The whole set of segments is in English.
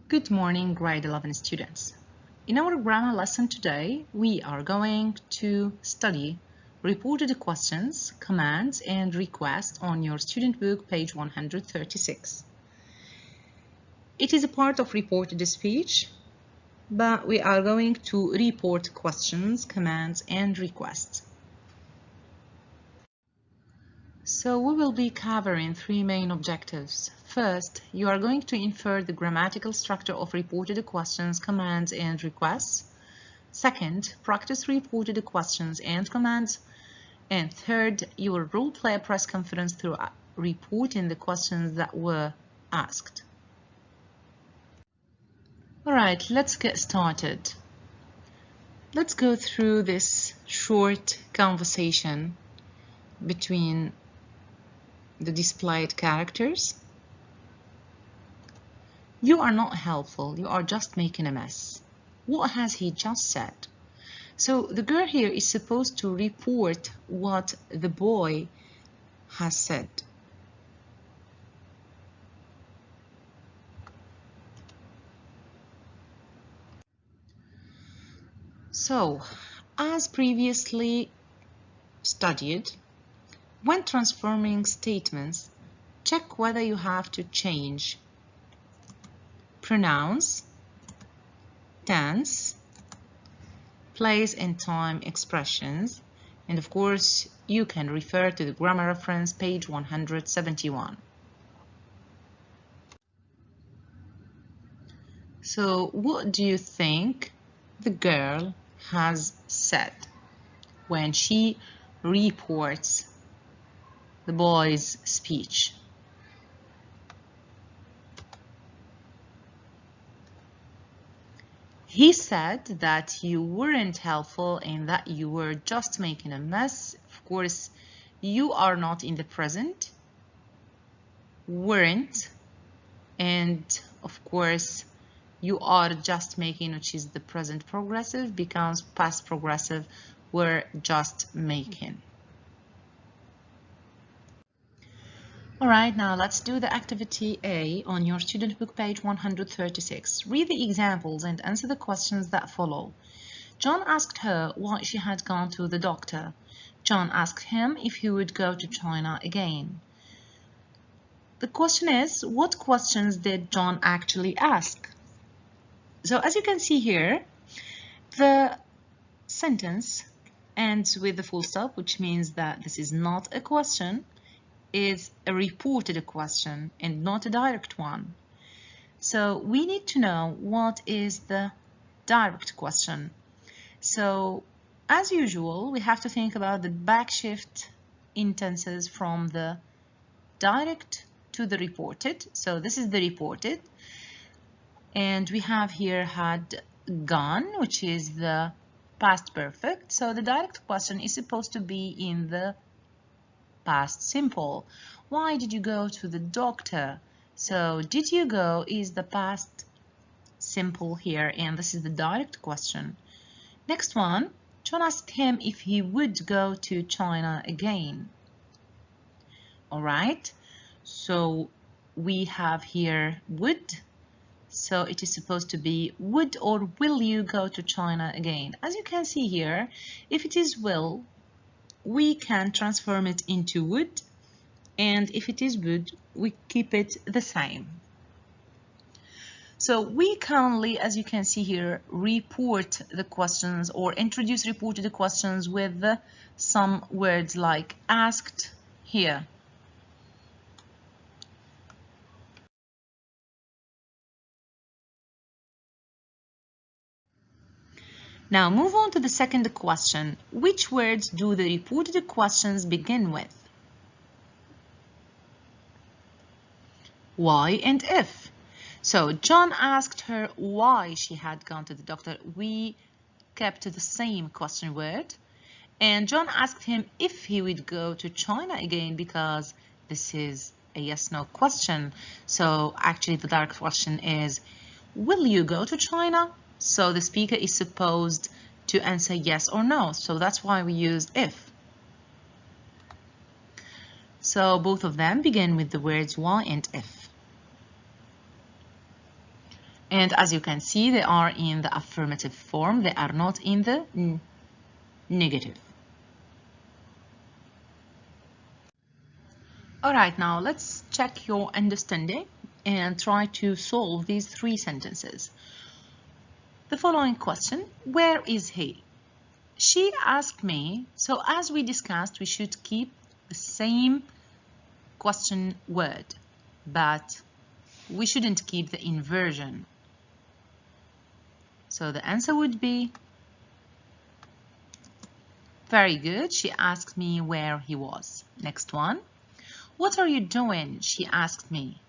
Good morning, grade 11 students. In our grammar lesson today, we are going to study reported questions, commands, and requests on your student book, page 136. It is a part of reported speech, but we are going to report questions, commands, and requests. So we will be covering three main objectives. First, you are going to infer the grammatical structure of reported questions, commands, and requests. Second, practice reported questions and commands. And third, you will role-play a press conference through reporting the questions that were asked. All right, let's get started. Let's go through this short conversation between the displayed characters. You are not helpful, you are just making a mess. What has he just said? So the girl here is supposed to report what the boy has said. So, as previously studied, when transforming statements, check whether you have to change pronouns, tense, place and time expressions, and of course you can refer to the grammar reference page 171. So what do you think the girl has said when she reports the boy's speech? He said that you weren't helpful and that you were just making a mess. Of course, you are not in the present, weren't, and of course, you are just making, which is the present progressive, becomes past progressive, were just making. All right, now let's do the activity A on your student book page 136. Read the examples and answer the questions that follow. John asked her why she had gone to the doctor. John asked him if he would go to China again. The question is, what questions did John actually ask? So as you can see here, the sentence ends with the full stop, which means that this is not a question. Is a reported question and not a direct one. So we need to know what is the direct question. So as usual, we have to think about the backshift intenses from the direct to the reported. So this is the reported. And we have here had gone, which is the past perfect. So the direct question is supposed to be in the past simple. Why did you go to the doctor? So did you go is the past simple here, and this is the direct question. Next one, John asked him if he would go to China again. All right, so we have here would, so it is supposed to be would or will you go to China again? As you can see here, if it is will, we can transform it into would, and if it is would, we keep it the same. So we commonly, as you can see here, report the questions or introduce reported questions with some words like asked here. Now move on to the second question. Which words do the reported questions begin with? Why and if. So John asked her why she had gone to the doctor. We kept the same question word. And John asked him if he would go to China again because this is a yes-no question. So actually the direct question is, will you go to China? So the speaker is supposed to answer yes or no. So that's why we use if. So both of them begin with the words why and if. And as you can see, they are in the affirmative form. They are not in the negative. All right, now let's check your understanding and try to solve these three sentences. The following question, where is he? She asked me, so as we discussed, we should keep the same question word, but we shouldn't keep the inversion. So the answer would be, very good, she asked me where he was. Next one, what are you doing? She asked me.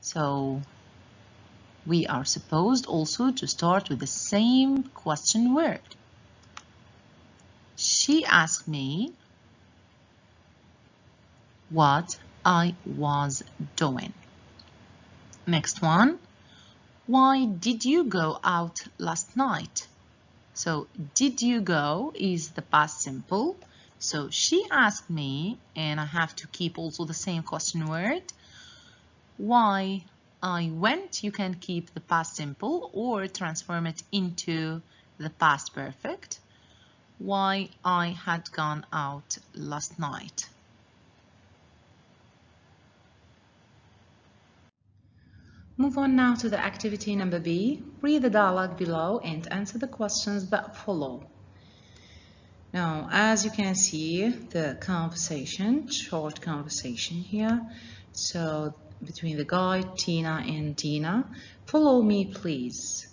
So we are supposed also to start with the same question word. She asked me what I was doing. Next one, why did you go out last night? So did you go is the past simple. So she asked me, and I have to keep also the same question word. Why I went, you can keep the past simple or transform it into the past perfect. Why I had gone out last night. Move on now to the activity number B. Read the dialogue below and answer the questions that follow. Now, as you can see, the conversation, short conversation here. So, between the guy, Tina and Dina. Follow me, please.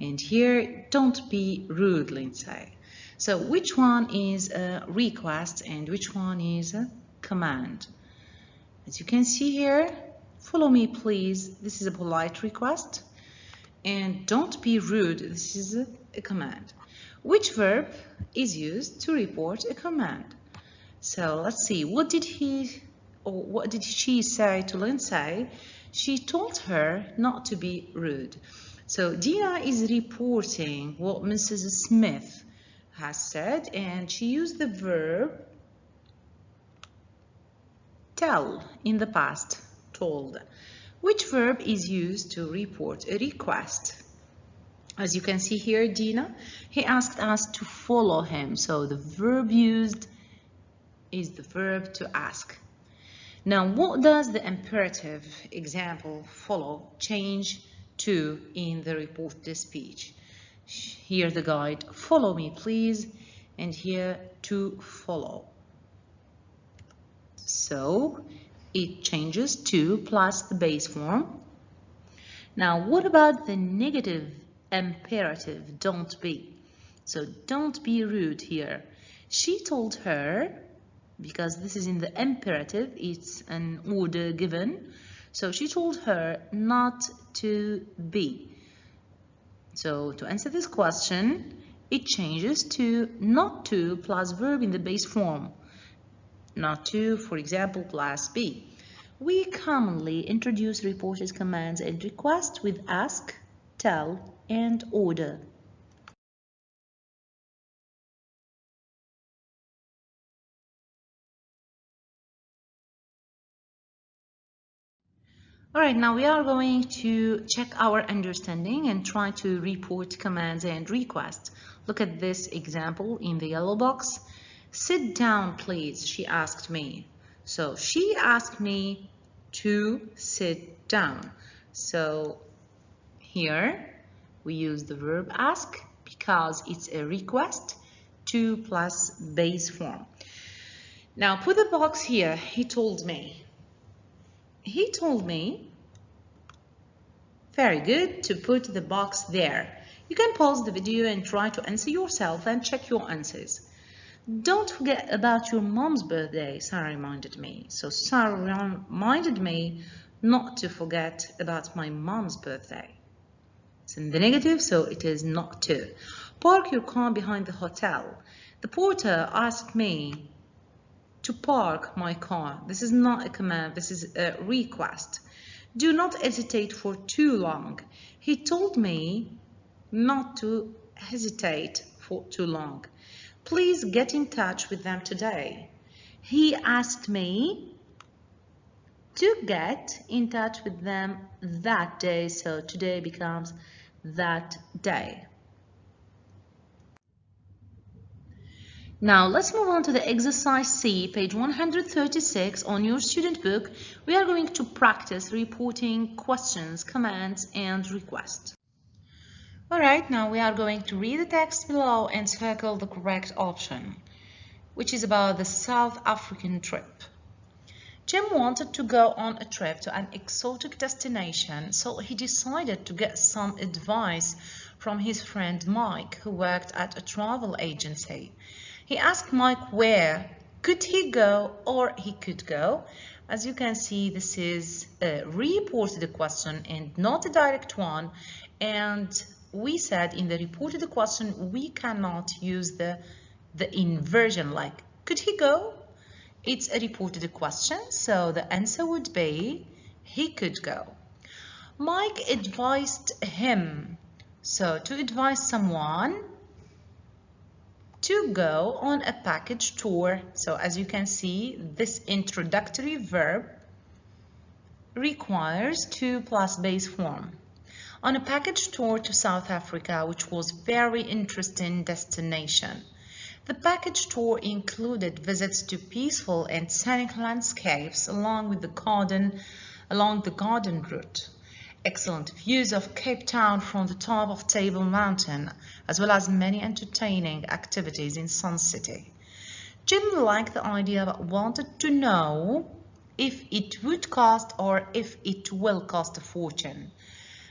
And here, don't be rude, Lindsay. So, which one is a request and which one is a command? As you can see here, follow me, please. This is a polite request. And don't be rude. This is a command. Which verb is used to report a command? So let's see. What did she say to Lindsay? She told her not to be rude. So Dina is reporting what Mrs. Smith has said, and she used the verb tell in the past, told. Which verb is used to report a request? As you can see here, Dina, he asked us to follow him. So the verb used is the verb to ask. Now, what does the imperative example follow change to in the reported speech? Here the guide, follow me, please, and here to follow. So it changes to plus the base form. Now, what about the negative imperative, don't be? So don't be rude here. She told her, because this is in the imperative, it's an order given. So she told her not to be. So to answer this question, it changes to not to plus verb in the base form. Not to, for example, plus be. We commonly introduce reported commands and requests with ask, tell, and order. All right, now we are going to check our understanding and try to report commands and requests. Look at this example in the yellow box. Sit down, please, she asked me. So she asked me to sit down. So here we use the verb ask because it's a request, to plus base form. Now put the box here, he told me. He told me, very good, to put the box there. You can pause the video and try to answer yourself and check your answers. Don't forget about your mom's birthday, Sarah reminded me. So Sarah reminded me not to forget about my mom's birthday. It's in the negative, so it is not to. Park your car behind the hotel. The porter asked me to park my car. This is not a command, this is a request. Do not hesitate for too long. He told me not to hesitate for too long. Please get in touch with them today. He asked me to get in touch with them that day. So today becomes that day. Now let's move on to the exercise C, page 136 on your student book. We are going to practice reporting questions, commands, and requests. Alright, now we are going to read the text below and circle the correct option, which is about the South African trip. Jim wanted to go on a trip to an exotic destination, so he decided to get some advice from his friend Mike, who worked at a travel agency. He asked Mike where could he go or he could go. As you can see, this is a reported question and not a direct one. And we said in the reported question, we cannot use the inversion like could he go? It's a reported question, so the answer would be he could go. Mike advised him. So to advise someone to go on a package tour. So as you can see, this introductory verb requires to plus base form. On a package tour to South Africa, which was very interesting destination. The package tour included visits to peaceful and scenic landscapes along the garden route. Excellent views of Cape Town from the top of Table Mountain, as well as many entertaining activities in Sun City. Jim liked the idea but wanted to know if it would cost or if it will cost a fortune.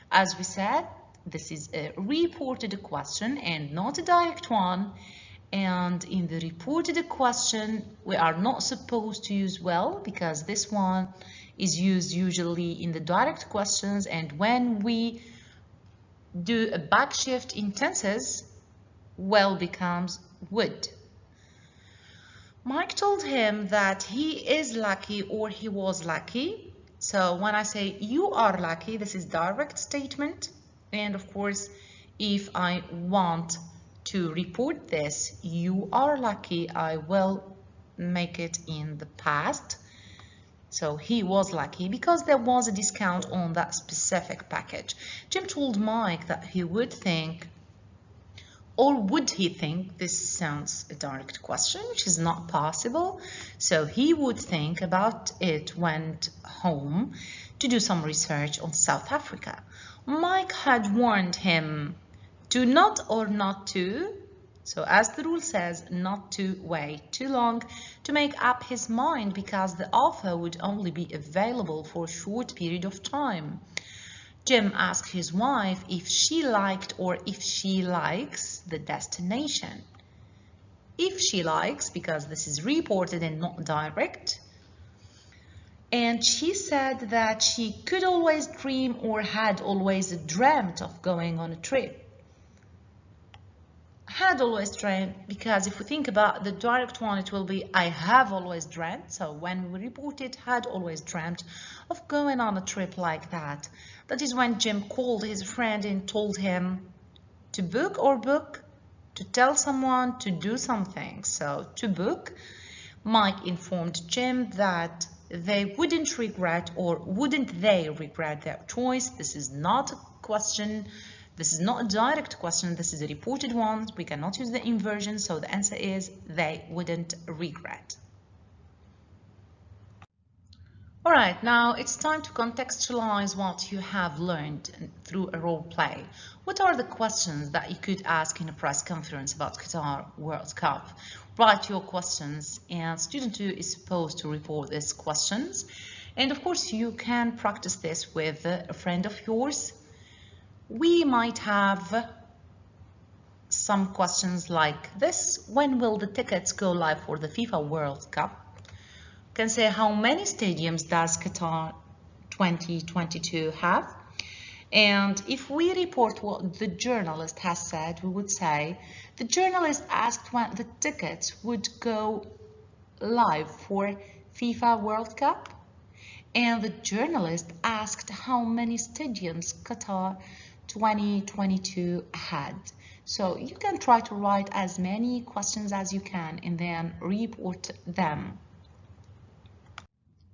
As we said, this is a reported question and not a direct one. And in the reported question, we are not supposed to use well because this one is used usually in the direct questions, and when we do a backshift in tenses, well becomes would. Mike told him that he is lucky or he was lucky. So when I say you are lucky, this is direct statement. And of course, if I want to report this, you are lucky, I will make it in the past. So he was lucky because there was a discount on that specific package. Jim told Mike that he would think, or would he think, this sounds a direct question, which is not possible. So he would think about it, went home to do some research on South Africa. Mike had warned him to not or not to. So as the rule says, not to wait too long to make up his mind because the offer would only be available for a short period of time. Jim asked his wife if she liked or if she likes the destination. If she likes, because this is reported and not direct. And she said that she could always dream or had always dreamt of going on a trip. Had always dreamt, because if we think about the direct one, it will be I have always dreamt. So when we report it, had always dreamt of going on a trip like that. That is when Jim called his friend and told him to book or book, to tell someone to do something. So to book, Mike informed Jim that they wouldn't regret or wouldn't they regret their choice. This is not a question. This is not a direct question, this is a reported one. We cannot use the inversion, so the answer is they wouldn't regret. All right, now it's time to contextualize what you have learned through a role play. What are the questions that you could ask in a press conference about Qatar World Cup? Write your questions, and student 2 is supposed to report these questions. And of course, you can practice this with a friend of yours. We might have some questions like this. When will the tickets go live for the FIFA World Cup? You can say how many stadiums does Qatar 2022 have? And if we report what the journalist has said, we would say the journalist asked when the tickets would go live for FIFA World Cup. And the journalist asked how many stadiums Qatar 2022 had. So you can try to write as many questions as you can and then report them.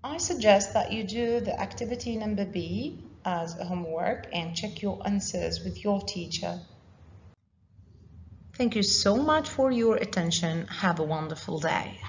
I suggest that you do the activity number B as a homework and check your answers with your teacher. Thank you so much for your attention. Have a wonderful day.